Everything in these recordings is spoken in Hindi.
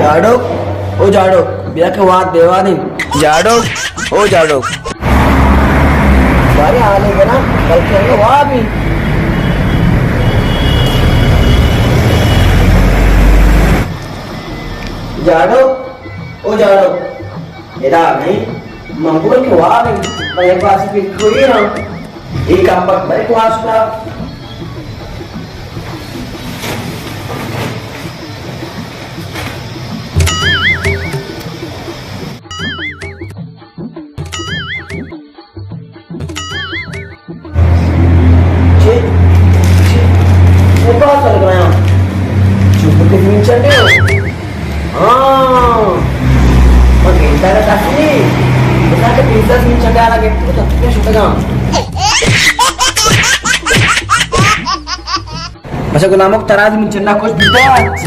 जाडो ओ जाडो बिया के वाद देवा नहीं जाडो ओ जाडो बारी आने के ना कल खेलने वहाँ भी जाडो ओ जाडो इधर नहीं मंगूर के वहाँ भी मेरे पास भी कोई ना एक काम पर मेरे को आस्था Masa ko namok taraz mincerna kos bidat.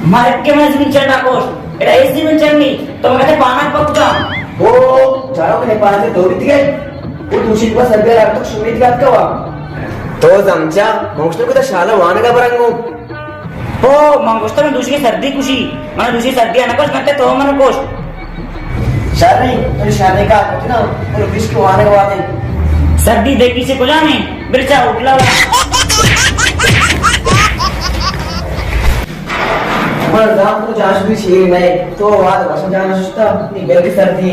Marek ke mas mincerna kos. Era isi mincerni. To magate panak pakta. Oh, jaro ke panas se dobi tige. वो दूसरी बार सर्वे रात तक सुमित गात का वा तो समझा मंगोस्टर को तो शाला वाने का बरंगो हो मंगोस्टर में दूसरी सर्दी कुशी माने दूसरी सर्दी आना कोस करते तो मन कोस शादी तो शादी का कुछ ना तो बिस्क वाने का वाने सर्दी देखी से कोला में बिरचा उठला पर दाम तो जांच भी चाहिए मैं तो वाद वसन जाना सुस्ता नहीं गलती सर्दी